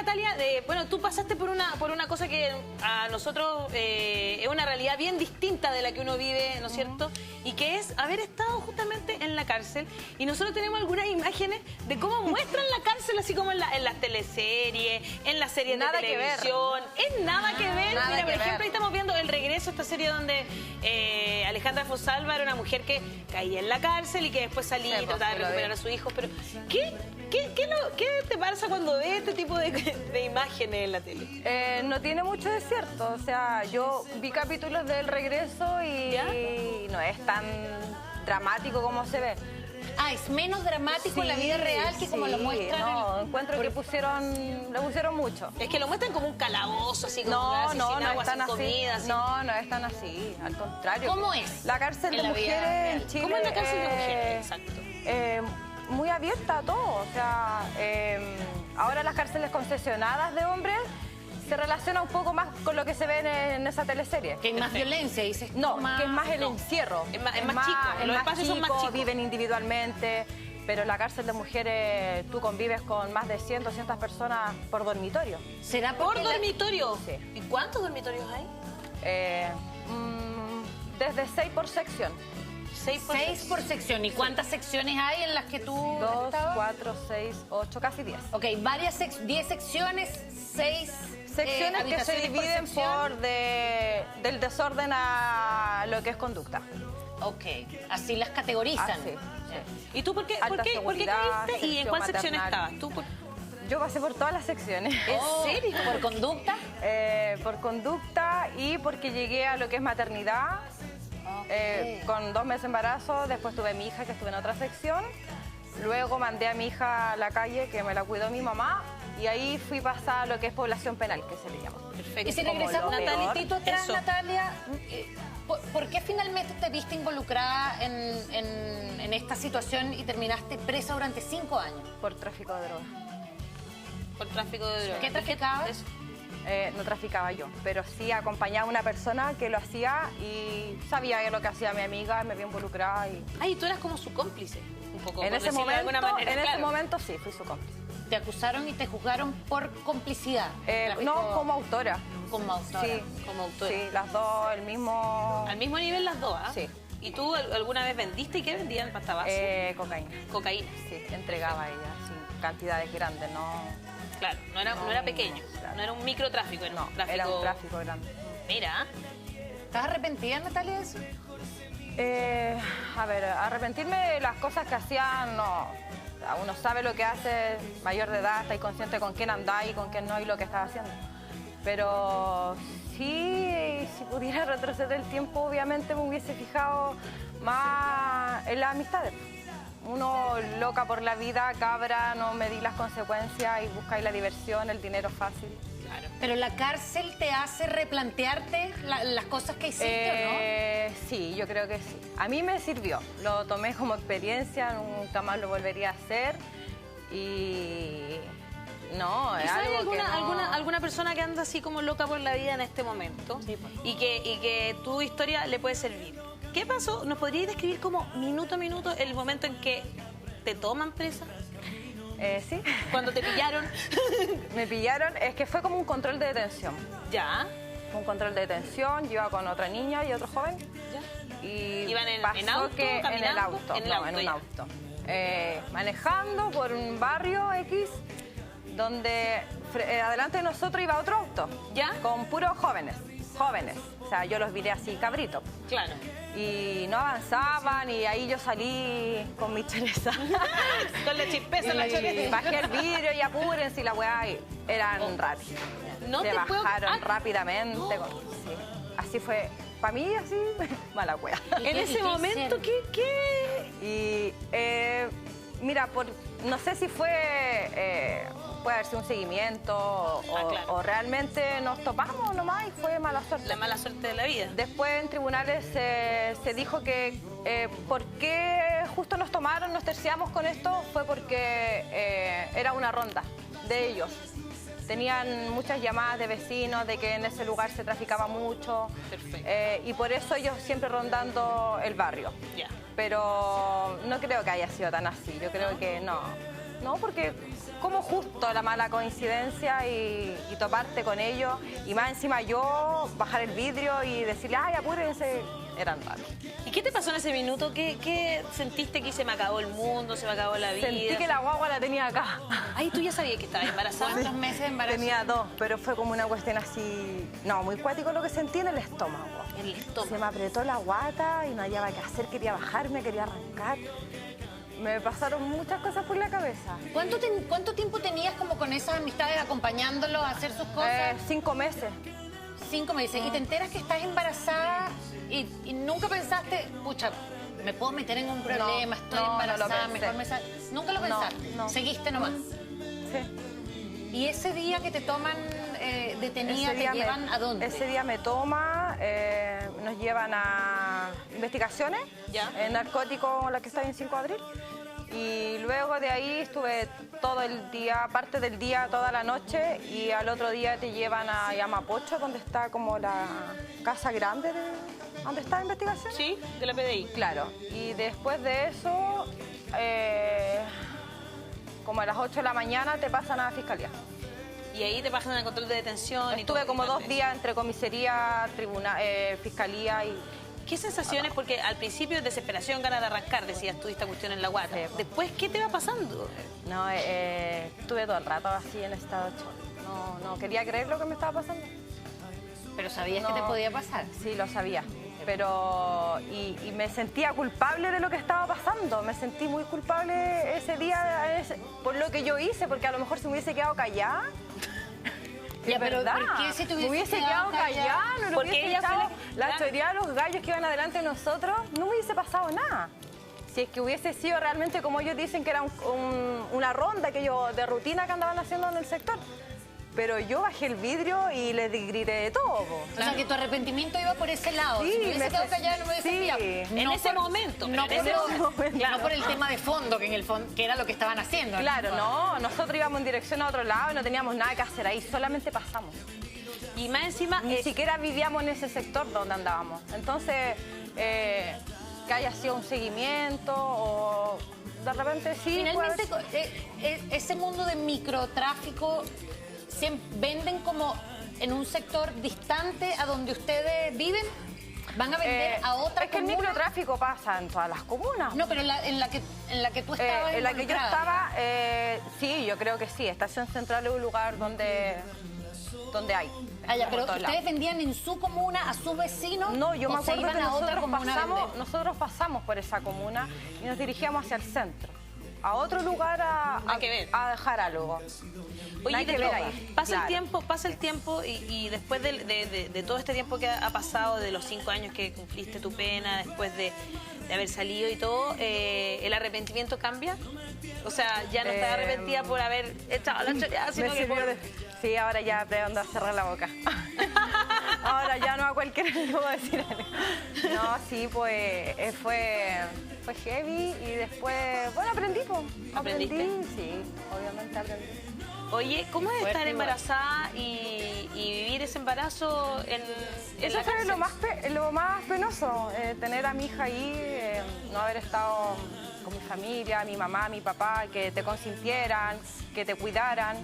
Natalia, bueno, tú pasaste por una cosa que a nosotros es una realidad bien distinta de la que uno vive, ¿no es cierto? Y que es haber estado justamente en la cárcel. Y nosotros tenemos algunas imágenes de cómo muestran la cárcel, así como en las teleseries, en las series de televisión. Es nada que ver. Mira, por ejemplo, ahí estamos viendo El Regreso, esta serie donde Alejandra Fosalva era una mujer que caía en la cárcel y que después salía y trataba de recuperar a su hijo. Pero, ¿qué te pasa cuando ves este tipo de imágenes en la tele? No tiene mucho de cierto. O sea, yo vi capítulos del Regreso y no es tan dramático como se ve. Ah, es menos dramático en la vida real que como lo muestran. No, encuentro que le pusieron mucho. Es que lo muestran como un calabozo, así como no agua, es tan así. Comida, así. No es tan así, al contrario. ¿Cómo es? La cárcel de mujeres en Chile. ¿Cómo es la cárcel de mujeres? Exacto. Muy abierta a todo, o sea, ahora las cárceles concesionadas de hombres se relaciona un poco más con lo que se ve en esa teleserie. Que hay más violencia, dices. No, que es más el encierro. Es más chico, los espacios son más chicos. Viven individualmente, pero en la cárcel de mujeres tú convives con más de 100, 200 personas por dormitorio. ¿Será por dormitorio? Sí. ¿Y cuántos dormitorios hay? Desde 6 por sección. 6 por sección. ¿Y cuántas secciones hay en las que tú 2, 4, 6, 8, casi 10. Ok, 10 secciones, 6 secciones que se dividen del desorden a lo que es conducta. Ok, así las categorizan. Sí. ¿Y tú por qué caíste y en cuál sección estabas? Yo pasé por todas las secciones. ¿En serio? ¿Por conducta? Por conducta y porque llegué a lo que es maternidad. Con 2 meses de embarazo, después tuve a mi hija que estuve en otra sección, luego mandé a mi hija a la calle que me la cuidó mi mamá y ahí fui pasada a lo que es población penal, que se le llama. Perfecto. Y si regresamos Natalitito atrás, Natalia, ¿por qué finalmente te viste involucrada en esta situación y terminaste presa durante 5 años? Por tráfico de drogas. Por tráfico de drogas. ¿Qué traficabas? No traficaba yo, pero sí acompañaba a una persona que lo hacía y sabía que lo que hacía mi amiga, me vi involucrada. Y tú eras como su cómplice, un poco. En ese momento sí, fui su cómplice. ¿Te acusaron y te juzgaron por complicidad? No, como autora. Como autora. Sí, como autora. Sí, las dos, el mismo... Al mismo nivel las dos, ¿ah? Sí. ¿Y tú alguna vez vendiste y qué vendían pasta base? Cocaína. Cocaína. Sí, entregaba a ella, sí, cantidades grandes, no... Claro, no era pequeño, claro. No era un microtráfico, era un tráfico... era un tráfico grande. Mira. ¿Estás arrepentida, Natalia, de eso? A ver, arrepentirme de las cosas que hacía, no. Uno sabe lo que hace, mayor de edad, está consciente con quién anda y con quién no y lo que está haciendo. Pero sí, si pudiera retroceder el tiempo, obviamente me hubiese fijado más en las amistades. Uno loca por la vida, cabra, no medí las consecuencias y buscáis la diversión, el dinero fácil. Claro. Pero la cárcel te hace replantearte las cosas que hiciste, ¿no? Sí, yo creo que sí. A mí me sirvió, lo tomé como experiencia, nunca más lo volvería a hacer y... No, es algo que alguna persona que anda así como loca por la vida en este momento y que tu historia le puede servir? ¿Qué pasó? ¿Nos podrías describir como minuto a minuto el momento en que te toman presa? Sí. ¿Cuando te pillaron? Me pillaron, es que fue como un control de detención. ¿Ya? Fue un control de detención, yo iba con otra niña y otro joven. ¿Ya? Y ¿iban en auto, que caminando? En el auto, en un auto. Manejando por un barrio X, donde adelante de nosotros iba otro auto. ¿Ya? Con puros jóvenes. O sea, yo los miré así, cabritos. Claro. Y no avanzaban y ahí yo salí con mi choreza. Con la chispeza en la choreza. Bajé el vidrio y apúrense y la weá eran rápidos. No se bajaron rápidamente. No. Sí. Así fue, para mí así, mala weá. En ese momento, ¿qué? Y mira, no sé si fue... puede haber sido un seguimiento o realmente nos topamos nomás y fue mala suerte. La mala suerte de la vida. Después en tribunales se dijo que por qué justo nos tomaron, nos terciamos con esto, fue porque era una ronda de ellos. Tenían muchas llamadas de vecinos de que en ese lugar se traficaba mucho. Perfecto. Y por eso ellos siempre rondando el barrio. Ya. Pero no creo que haya sido tan así, yo creo que no. No, porque como justo la mala coincidencia y toparte con ellos. Y más encima yo bajar el vidrio y decirle, ay, apúrense, eran raros. ¿Y qué te pasó en ese minuto? ¿Qué sentiste que se me acabó el mundo, se me acabó la vida? Sentí que la guagua la tenía acá. Ay, tú ya sabías que estaba embarazada. ¿Cuántos meses de embarazo? Tenía 2, pero fue como una cuestión así, no, muy cuático lo que sentí en el estómago. En el estómago. Se me apretó la guata y no hallaba qué hacer, quería bajarme, quería arrancar. Me pasaron muchas cosas por la cabeza. ¿Cuánto tiempo tenías como con esas amistades acompañándolo a hacer sus cosas? 5 meses. 5 meses. Y te enteras que estás embarazada y nunca pensaste, pucha, me puedo meter en un problema, estoy embarazada, mejor me sal... Nunca lo pensaste. No. Seguiste nomás. Sí. ¿Y ese día que te toman detenida, te llevan a dónde? Ese día me toma, nos llevan a investigaciones, ¿Ya? en narcóticos, la que está en 5 de abril. Y luego de ahí estuve todo el día, parte del día, toda la noche, y al otro día te llevan a Yamapocho, donde está como la casa grande de donde está la investigación. Sí, de la PDI. Claro, y después de eso, como a las 8 de la mañana te pasan a la fiscalía. Y ahí te pasan el control de detención. Estuve como 2 días entre comisaría, tribunal, fiscalía y... ¿Qué sensaciones? Porque al principio desesperación, ganas de arrancar, decías tú esta cuestión en la guata. Sí. Después, ¿qué te va pasando? No, estuve todo el rato así en estado de shock. No quería creer lo que me estaba pasando. Pero sabías No. que te podía pasar. Sí, lo sabía. Pero... Y me sentía culpable de lo que estaba pasando. Me sentí muy culpable ese día por lo que yo hice, porque a lo mejor si me hubiese quedado callada... Ya, pero ¿verdad? ¿por qué si te me hubiese quedado callada? No Porque hubiese ella fue echado la- la teoría de los gallos que iban adelante de nosotros, no me hubiese pasado nada. Si es que hubiese sido realmente como ellos dicen que era una ronda que de rutina que andaban haciendo en el sector. Pero yo bajé el vidrio y les grité de todo. Po. O sea, que tu arrepentimiento iba por ese lado. Sí, Si me hubiese me quedado fe- callada, no me hubiese sí. pillado. En No ese por- momento. No, pero en ese por, momento. no por el tema de fondo, que era lo que estaban haciendo. Claro, no, nosotros íbamos en dirección a otro lado y no teníamos nada que hacer ahí, solamente pasamos. Y más encima... Ni siquiera vivíamos en ese sector donde andábamos. Entonces, que haya sido un seguimiento o de repente sí. Finalmente, puede haber- ese mundo de microtráfico se venden como en un sector distante a donde ustedes viven. ¿Van a vender a otra Es que el comuna? microtráfico pasa en todas las comunas. No, pero en la que tú estabas En la que yo involucrada. estaba, sí, yo creo que sí. Estación Central es un lugar donde hay. Ah, ya, por pero todos ustedes lados. vendían en su comuna a su vecino. No, yo me o se acuerdo que iban a otra comuna a vender. nosotros pasamos por esa comuna y nos dirigíamos hacia el centro. A otro lugar Nada que ver. a dejar algo. Oye, Nada te que ver toca. ahí. Pasa el tiempo y después de todo este tiempo que ha pasado, de los 5 años que cumpliste tu pena, después de haber salido y todo, ¿el arrepentimiento cambia? O sea, ya no estás arrepentida por haber echado la choreada, sino Me que sirvió por... Sí, ahora ya aprendo a cerrar la boca. Ahora ya no a cualquiera le puedo decir algo. No, sí, pues fue heavy y después, bueno, aprendí, pues. ¿Aprendiste? Aprendí, sí, obviamente aprendí. Oye, ¿cómo es Fuerte estar igual. embarazada y vivir ese embarazo en Eso la fue cárcel? lo más penoso, tener a mi hija ahí, no haber estado con mi familia, mi mamá, mi papá, que te consintieran, que te cuidaran.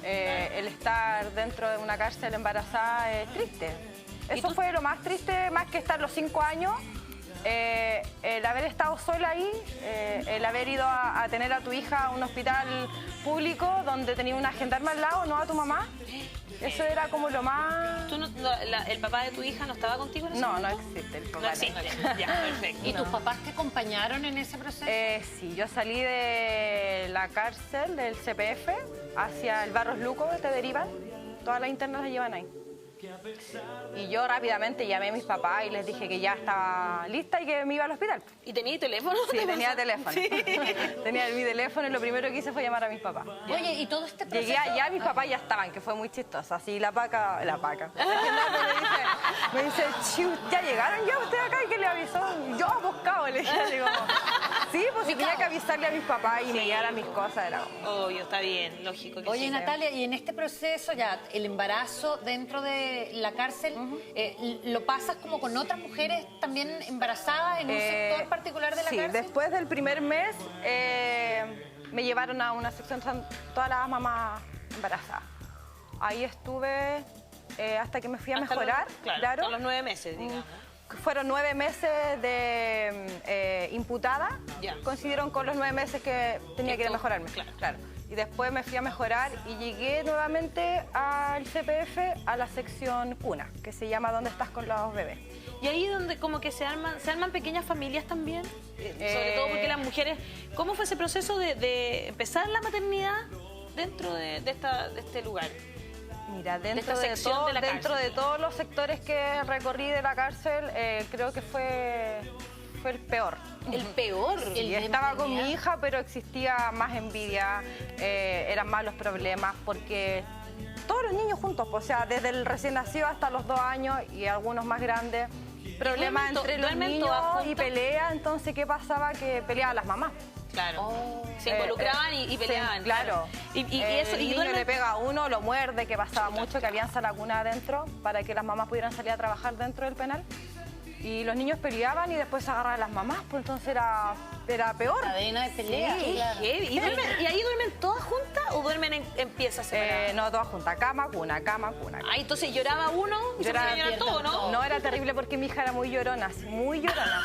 El estar dentro de una cárcel embarazada es triste. Eso fue lo más triste, más que estar los 5 años. El haber estado sola ahí, el haber ido a tener a tu hija a un hospital público donde tenía una gendarme al lado, no a tu mamá. Eso era como lo más... ¿Tú ¿El papá de tu hija no estaba contigo en ese No, no momento? existe el No papá. existe. Ya, perfecto. ¿Y tus papás te acompañaron en ese proceso? Sí, yo salí de la cárcel del CPF hacia el Barros Luco, te derivan. Todas las internas las llevan ahí. Y yo rápidamente llamé a mis papás y les dije que ya estaba lista y que me iba al hospital. ¿Y tenías teléfono? Sí, tenía teléfono. Sí. Tenía mi teléfono y lo primero que hice fue llamar a mis papás. Oye, y todo este proceso... Llegué allá, mis papás ya estaban, que fue muy chistoso. Así la paca. La me dice, "Chiu, ¿ya llegaron ya ustedes acá? ¿Y qué le avisó? Y yo, buscado, le dije. Digo, sí, pues si tenía que avisarle a mis papás y me llegaran mis cosas. Era como... Obvio, está bien, lógico que Oye, sí. Natalia, y en este proceso ya, el embarazo dentro de la cárcel, ¿lo pasas como con otras mujeres también embarazadas en un sector particular de la sí, cárcel? después del primer mes me llevaron a una sección de todas las mamás embarazadas. Ahí estuve hasta que me fui a mejorar. Claro, los 9 meses, digamos. Fueron 9 meses de imputada. Coincidieron con los 9 meses que tenía que ir a mejorarme. Claro. Y después me fui a mejorar y llegué nuevamente al CPF, a la sección cuna, que se llama ¿Dónde estás con los bebés? Y ahí donde como que se arman pequeñas familias también, sobre todo porque las mujeres... ¿Cómo fue ese proceso de empezar la maternidad dentro de este lugar? Mira, dentro de todos los sectores que recorrí de la cárcel, creo que fue el peor. ¿El peor? Sí, estaba con mi hija, pero existía más envidia, eran más los problemas, porque todos los niños juntos, o sea, desde el recién nacido hasta los 2 años y algunos más grandes, problemas entre los niños y pelea. Entonces, ¿qué pasaba? Que peleaban las mamás. Claro, se involucraban y peleaban. Sí, claro. Y eso, el niño le pega a uno, lo muerde, que pasaba mucho, que habían sala cuna adentro para que las mamás pudieran salir a trabajar dentro del penal. Y los niños peleaban y después se agarraban a las mamás, pues entonces era peor. Cadena de pelea. Sí, claro. ¿Y ahí duermen todas juntas o duermen en piezas separadas? No, todas juntas, cama, cuna. Ah, entonces lloraba uno y se ponía a llorar todo, ¿no? No, era terrible porque mi hija era muy llorona, muy llorona.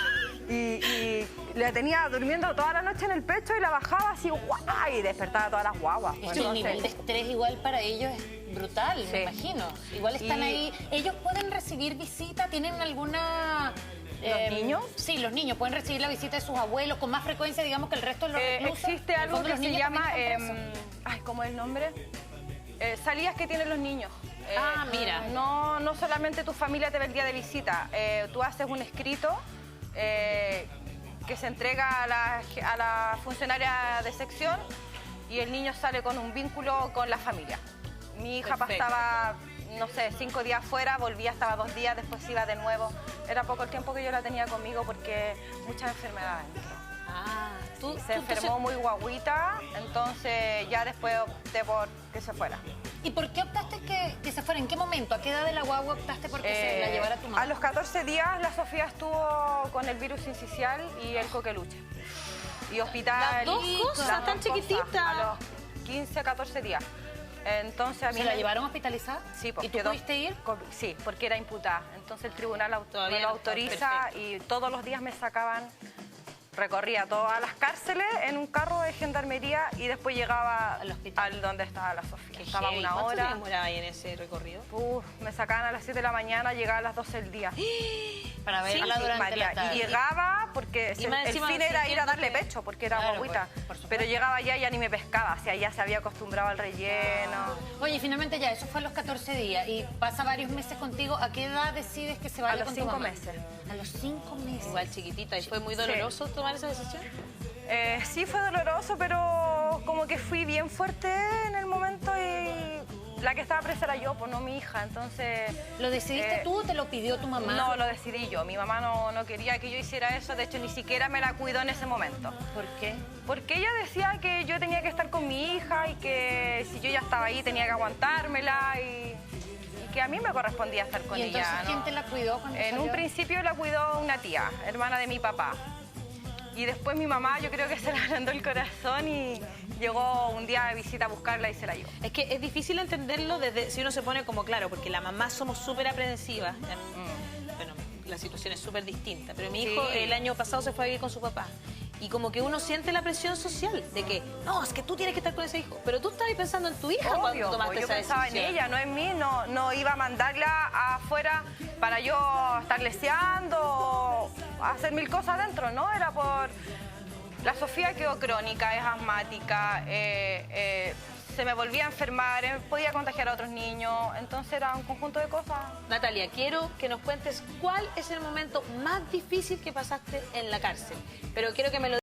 Y la tenía durmiendo toda la noche en el pecho y la bajaba así, ¡guau! Y despertaba a todas las guaguas. Pues el nivel de estrés igual para ellos es brutal, me imagino. Igual están ahí. ¿Ellos pueden recibir visita? ¿Tienen alguna...? ¿Los niños? Sí, los niños pueden recibir la visita de sus abuelos con más frecuencia, digamos, que el resto de los reclusos. Existe algo que se llama... ¿cómo es el nombre? Salidas que tienen los niños. Mira. No solamente tu familia te ve el día de visita. Tú haces un escrito que se entrega a la funcionaria de sección y el niño sale con un vínculo con la familia. Mi hija pasaba, no sé, 5 días fuera, volvía, estaba 2 días, después iba de nuevo. Era poco el tiempo que yo la tenía conmigo porque muchas enfermedades. Se enfermó muy guaguita, entonces ya después opté por que se fuera. ¿Y por qué optaste que se fuera? ¿En qué momento? ¿A qué edad de la guagua optaste por que se la llevara tu mamá? A los 14 días la Sofía estuvo con el virus sincicial y el coqueluche. Y hospital... Las dos cosas, tan chiquititas. A los 15, 14 días. Entonces a mí... ¿Se la llevaron hospitalizada? Sí, porque ¿Y tú pudiste ir? Sí, porque era imputada. Entonces el tribunal no lo autoriza y todos los días me sacaban... Recorría todas las cárceles en un carro de gendarmería y después llegaba al donde estaba la Sofía. Estaba una hora. ¿Cuánto demoraba ahí en ese recorrido? Me sacaban a las 7 de la mañana, llegaba a las 12 del día. Para verla durante la tarde. Y llegaba porque el fin era ir a darle pecho, porque era guaguita. Pero llegaba allá y ya ni me pescaba, o sea, ya se había acostumbrado al relleno. Oye, finalmente ya, eso fue a los 14 días y pasa varios meses contigo. ¿A qué edad decides que se vaya con tu mamá? A los 5 meses. A los 5 meses. Igual chiquitita. ¿Y fue muy doloroso tomar esa decisión? Sí, fue doloroso, pero como que fui bien fuerte en el momento y la que estaba presa era yo, pues no mi hija, entonces... ¿Lo decidiste tú o te lo pidió tu mamá? No, lo decidí yo. Mi mamá no quería que yo hiciera eso, de hecho ni siquiera me la cuidó en ese momento. ¿Por qué? Porque ella decía que yo tenía que estar con mi hija y que si yo ya estaba ahí tenía que aguantármela y que a mí me correspondía estar con ella. ¿Y entonces quién te la cuidó cuando En un principio la cuidó una tía, hermana de mi papá. Y después mi mamá, yo creo que se le agrandó el corazón y llegó un día de visita a buscarla y se la llevó. Es que es difícil entenderlo desde si uno se pone como claro, porque las mamás somos súper aprensivas. Bueno, la situación es súper distinta, pero mi hijo el año pasado se fue a vivir con su papá. Y como que uno siente la presión social de que, no, es que tú tienes que estar con ese hijo. Pero tú estabas pensando en tu hija cuando tomaste esa decisión. Yo pensaba en ella, no en mí. No iba a mandarla afuera para yo estar leseando o hacer 1000 cosas adentro, ¿no? Era por... La Sofía quedó crónica, es asmática, se me volvía a enfermar, podía contagiar a otros niños, entonces era un conjunto de cosas. Natalia, quiero que nos cuentes cuál es el momento más difícil que pasaste en la cárcel, pero quiero que me lo